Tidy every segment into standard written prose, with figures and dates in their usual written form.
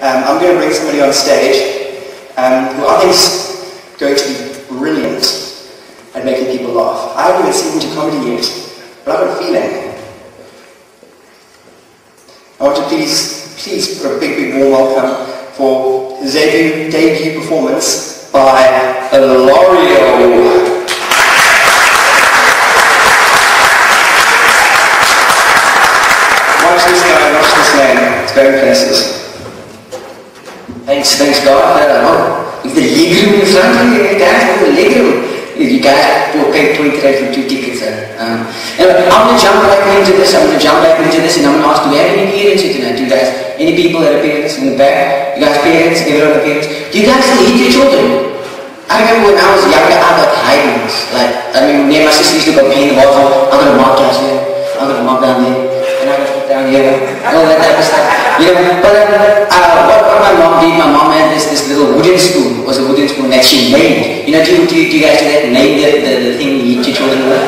I'm going to bring somebody on stage who I think is going to be brilliant at making people laugh. I haven't even seen him to comedy yet, but I've got a feeling. I want to please put a big warm welcome for his debut performance by Elario. Watch this guy, watch this man. It's going places. Thanks God. If the leg room in front of you, guys, the leg room. You guys will pay 20 for 2 tickets. I'm going to jump back into this, and I'm going to ask, do we have any parents here tonight? Do you guys, any people that are parents in the back? You guys parents, everyone are parents? Do you guys still hit your children? I remember when I was younger, I got hidings. Me and my sister used to go paint the bottle. I'm going to mark down here, I'm going to mark down there, and I'm going to put down here, all that type of stuff. But what my mom did, my mom had this little wooden spoon. It was a wooden spoon that she made. Do you guys do that? Name the thing you eat your children with?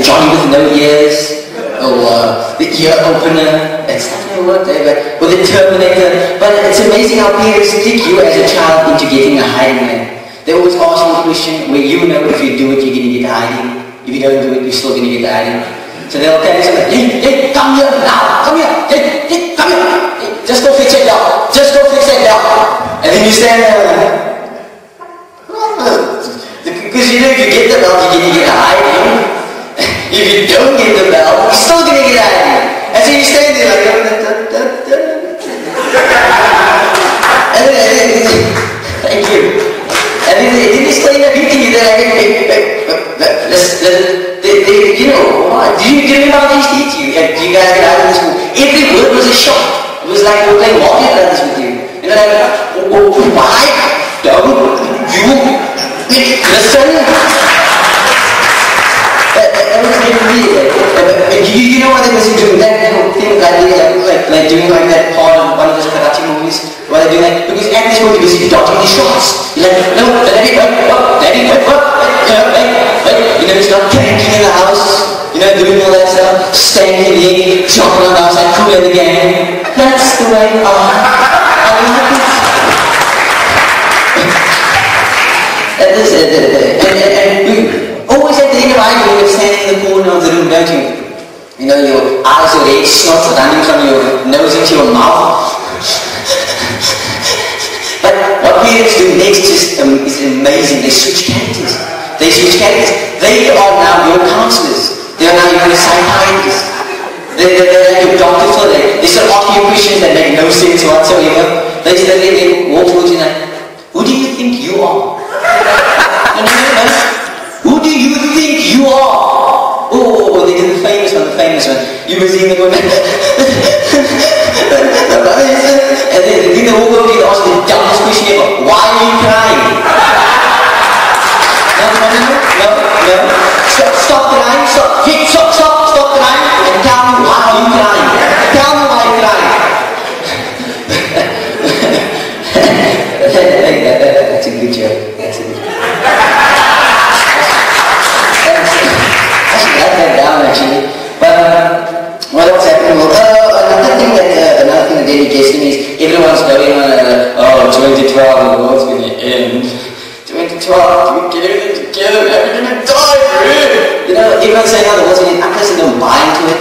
Johnny with no ears, or the ear opener, and stuff like that, or the Terminator. But it's amazing how parents trick you as a child into getting a hiding man. They always ask you a question where you know if you do it, you're going to get a hiding. If you don't do it, you're still going to get a hiding. So they'll tell you something, hey, come here now, come here, hey, come here, hey, just go fix it down, just go fix it down. And then you stand there like, because if you get the belt, you're going to get a hiding. If you don't get the belt, you're still going to get a hiding. And so you stand there like, and then, thank you. And then they stay in a meeting, they're like, do you remember how they used to eat you? You guys get out of the school. Every word was a shock. It was like we were playing Mario Brothers with you. Why don't you listen? That was getting weird. You know why they was doing that little thing, like doing like that part of one of those karate movies? Why they doing that? Because at this point he was dodging the shots. You're like, no, Daddy, he's not cranking in the house. Doing all that stuff, staying in the jumping on the outside, cool in the game. That's the way I like it. And you always at the end of arguing, you're standing in the corner of the room, don't you? Your eyes are red, snot running from your nose into your mouth. But what parents do next is amazing. They switch characters. They are now your counselors. They are now your psychiatrists. They're like your doctor for them. They start asking you questions that make no sense whatsoever. They walk towards you like, who do you think you are? Who do you think you are? Oh, they did the famous one. You were seeing the one. And then they walk over to you and ask the dumbest question ever. Why are you crying? No. Stop crying. Stop crying. And tell me why are you crying. Tell me why you're crying. That's a good joke. That's a good joke. I should write that down actually. But what else happened? Another thing that David guessed me is everyone's going on 2012 the world's going to end. 2012, we get everything together, we're going to die, bro. Everyone's saying how the world's going to end. I'm just don't buy into it,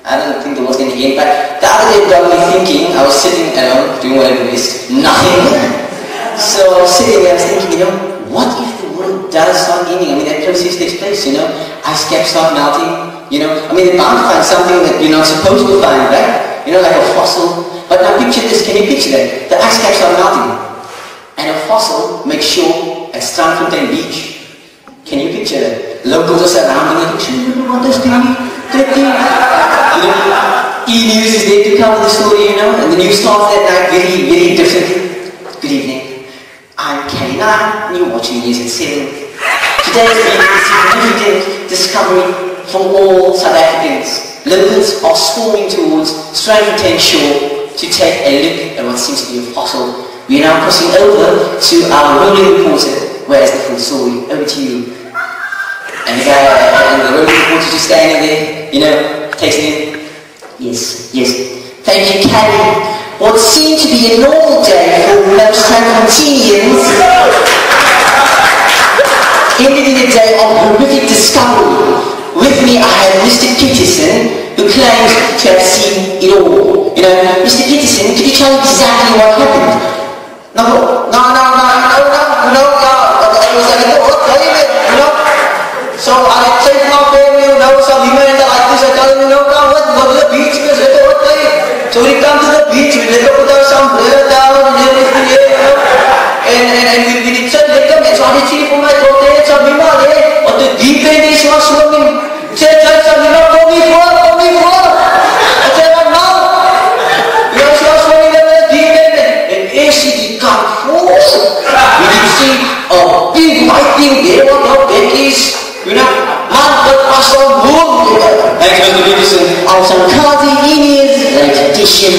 I don't think the world's going to end. But the other day got me thinking, I was sitting at home doing whatever it is, nothing. So I was sitting there, I was thinking, what if the world does start ending? That process takes place, ice caps start melting, they're bound to find something that you're not supposed to find, right? Like a fossil. But now picture this, can you picture that? The ice caps are melting. And a fossil makes sure at Strandfontein Beach. Can you picture that? Locals are surrounding it. What is doing? E-News is there to cover the story, and the news starts that night very, very differently. Good evening. I'm Kelly 9, and you're watching News at 7. Today has been a significant discovery for all South Africans. Locals are swarming towards Strandfontein shore to take a look at what seems to be a fossil. We are now crossing over to our rolling reporter, where is the full story? Over to you. And the rolling reporter just standing there, takes it in. Yes. Thank you, Caddy. What seemed to be a normal day for most Tranquintinians ended in a day of horrific discovery. With me I had Mr. Peterson, who claims to have seen it all. You know, Mr. Peterson, could you tell me exactly what happened? No. So I take my family, some women like this, I tell them, what, go to the beach, so we come to the beach, we let up with our umbrella down and everything, and we did some let them, so I did for my daughter, some women, or the deep end is was swimming. Say, some women, go me for. I said, no. We are so swimming in the deep end, and she did come forth. We did see a big white thing there, what the heck is. You know, man, but was so good. Thanks, Mr. Peterson. On some cozy Indians, like tradition.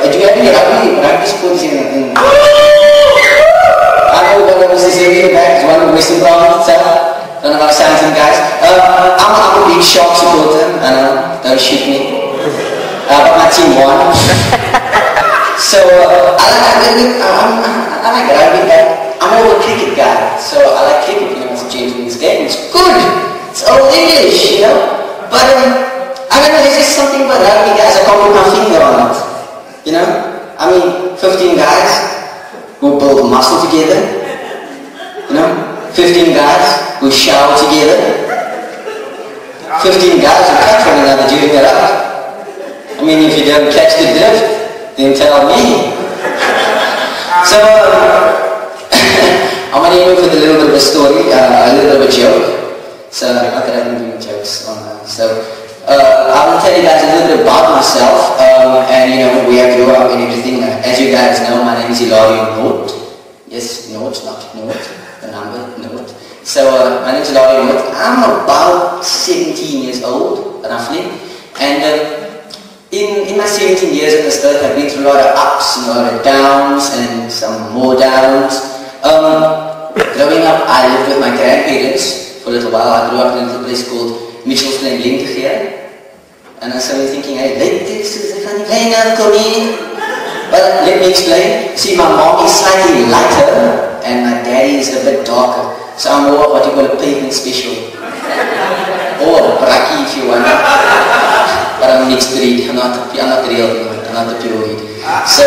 Do you have any rugby sports in? I know one of us is in the back, one of Western Province, one of our Samson guys. I'm a big Shark supporter, don't shoot me. But my team won. So I like rugby, but I'm more of a cricket guy. So I like cricket, it's a gentleman's game. It's good. It's old English, But I don't know, there's just something about rugby, guys. I can't put my finger on it. 15 guys who build muscle together. 15 guys who shower together. 15 guys who catch one another during the rugby. If you don't catch the drift, then tell me. So, I'm going to end with a little bit of a story, a little bit of a joke. So, not that I've been doing jokes on that. So, I will tell you guys a little bit about myself, and where I grew up and everything. As you guys know, my name is Elario-MUIZENBERG. Yes, not the number, note. So, my name is Elario-MUIZENBERG. I'm about 17 years old, roughly. And in my 17 years on this earth, I've been through a lot of ups and a lot of downs and some more downs. Growing up, I lived with my grandparents for a little while. I grew up in a little place called here. And I started thinking, hey, this is a funny play now, But let me explain. See, my mom is slightly lighter and my daddy is a bit darker. So I'm more what you call a pavement special. Or a braki if you want. But I'm mixed breed. I'm not the real thing. I'm not the pure weed. So,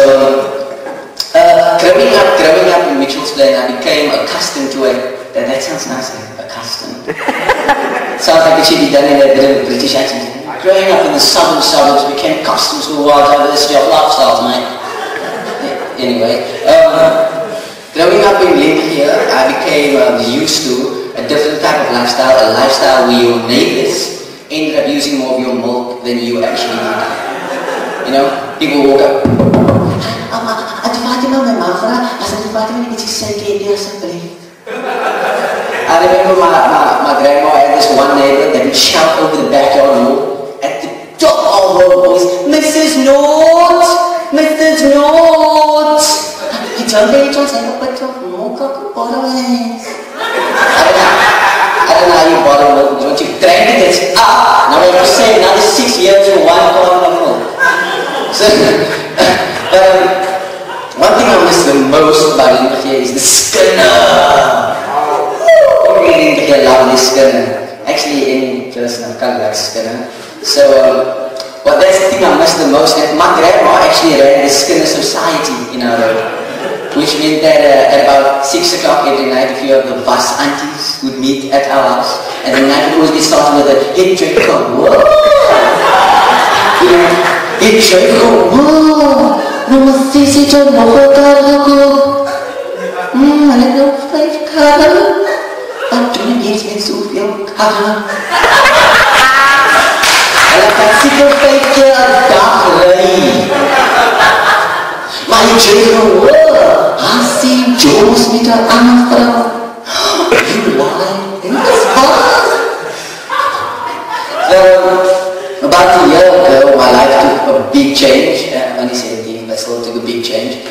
growing up in Mitchell's Plain, I became accustomed to it. That sounds nice, accustomed. Sounds like it should be done in a bit of a British accent. Growing up in the southern suburbs, became accustomed to the wild diversity of lifestyles, mate. Anyway, growing up in Lincoln here, I became used to a different type of lifestyle, a lifestyle where your neighbors ended up using more of your milk than you actually did. People walk up. I remember my grandma had this one neighbor that would shout over the backyard wall at the top of her voice, Mrs. North! Mrs. North! I don't know how you bottle milk, don't you? Drank it, it's up! Now I have to say another 6 years for one carton of milk. So, one thing I miss the most about Linda here is the skinner. I love this skinner. Actually, any person of color likes skinner. So, that's the thing I miss the most. My grandma actually ran the Skinner Society in our road, which meant that at about 6 o'clock every night, a few of the bus aunties would meet at our house, and the night would always get started with a hit drink called whoa. Hit drink called whoa. Namaste, Sita, Nohotar, I don't play color. I'm doing it so young. Ela participa feita My dream assim Jones mit der Anfrage. You lie in this box. About a year ago, my life took a big change. Only 17, but still took a big change.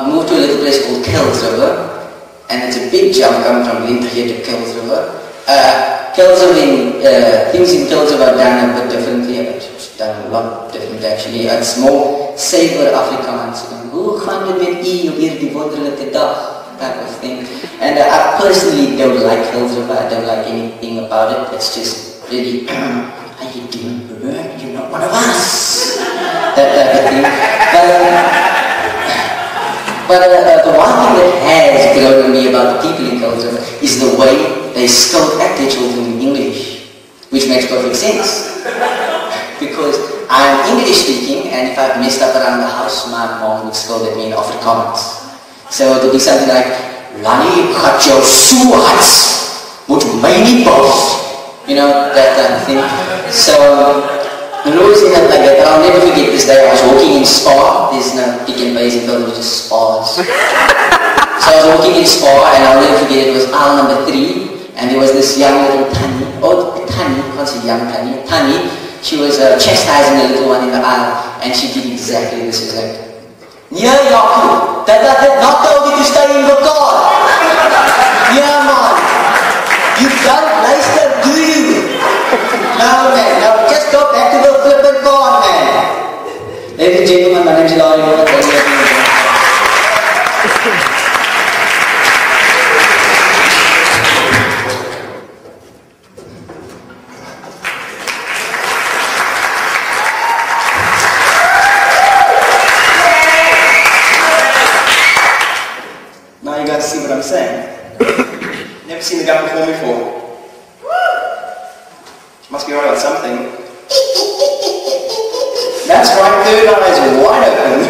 Moved to a little place called Kells River. And it's a big jump coming from Linda here to Kells River. things in Kilsov are done a bit differently. It's done a lot different actually. It's more saver Afrikaans. Hoe gaan dit met u op hierdie wonderlike dag? Type of thing. And I personally don't like Kilsov. I don't like anything about it. It's just really, how you doing, bird? You're not one of us. That type of thing. But the one thing that has grown on me about the people in Kilsov is the way they still act their children in English, which makes perfect sense. Because I'm English speaking, and if I've messed up around the house, my mom would scold at me in Afrikaans. So it would be something like, Lani, gaat jou so hard, moet my nie boos. You know, that kind of thing. So, I'm always in that like that, but I'll never forget this day. I was walking in Spa. There's no Pick n Pays in Kilsov, it was just Spas. So I was walking in Spa, and I'll never forget, it was aisle number 3. And there was this young little Tanny, can't say young Tanny, she was chastising a little one in the aisle, and she did exactly this. She was like, "Nee, Jaco, dat not tell you to stay in the car. Yeah, man, you don't luister, do you? No, man, no, just go back to the flippin' car, man." Ladies and gentlemen, my name is Elario-MUIZENBERG. Now you guys see what I'm saying. Never seen the guy perform before. Must be right on something. That's right, third eye is wide open.